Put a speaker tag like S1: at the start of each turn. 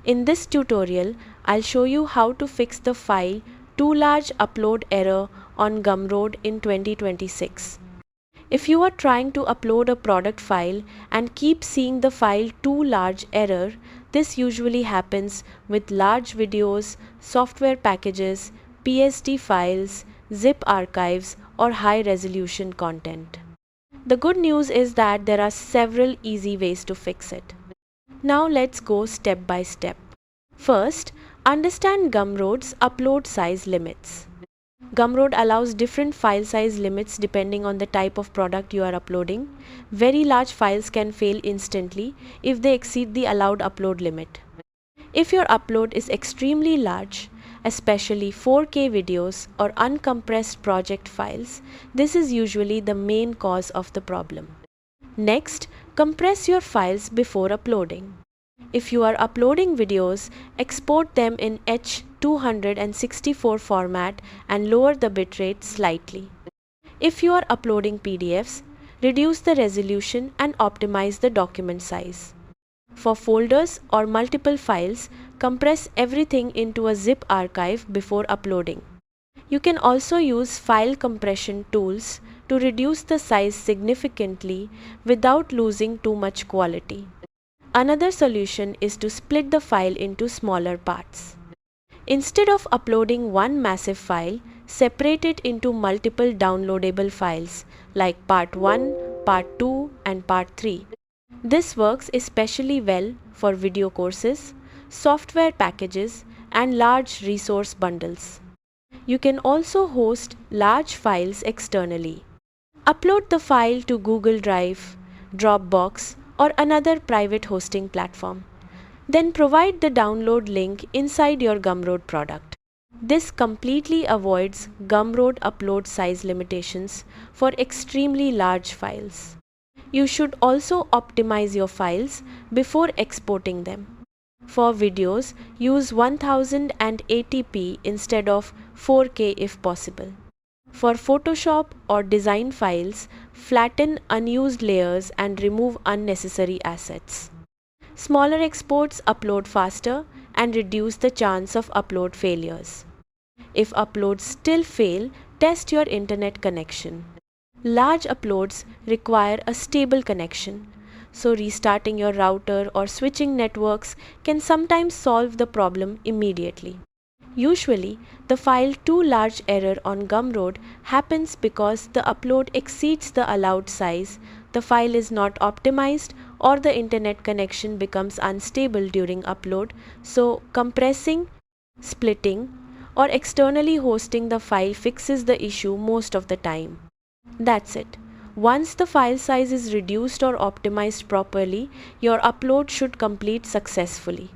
S1: In this tutorial, I'll show you how to fix the file too large upload error on Gumroad in 2026. If you are trying to upload a product file and keep seeing the file too large error, this usually happens with large videos, software packages, PSD files, zip archives, or high resolution content. The good news is that there are several easy ways to fix it. Now let's go step by step. First, understand Gumroad's upload size limits. Gumroad allows different file size limits depending on the type of product you are uploading. Very large files can fail instantly if they exceed the allowed upload limit. If your upload is extremely large, especially 4K videos or uncompressed project files, this is usually the main cause of the problem. Next, compress your files before uploading. If you are uploading videos, export them in H.264 format and lower the bitrate slightly. If you are uploading PDFs, reduce the resolution and optimize the document size. For folders or multiple files, compress everything into a zip archive before uploading. You can also use file compression tools to reduce the size significantly without losing too much quality. Another solution is to split the file into smaller parts. Instead of uploading one massive file, separate it into multiple downloadable files like Part 1, Part 2, and Part 3. This works especially well for video courses, software packages, and large resource bundles. You can also host large files externally. Upload the file to Google Drive, Dropbox, or another private hosting platform. Then provide the download link inside your Gumroad product. This completely avoids Gumroad upload size limitations for extremely large files. You should also optimize your files before exporting them. For videos, use 1080p instead of 4K if possible. For Photoshop or design files, flatten unused layers and remove unnecessary assets. Smaller exports upload faster and reduce the chance of upload failures. If uploads still fail, test your internet connection. Large uploads require a stable connection, so restarting your router or switching networks can sometimes solve the problem immediately. Usually, the file too large error on Gumroad happens because the upload exceeds the allowed size, the file is not optimized, or the internet connection becomes unstable during upload, so compressing, splitting, or externally hosting the file fixes the issue most of the time. That's it. Once the file size is reduced or optimized properly, your upload should complete successfully.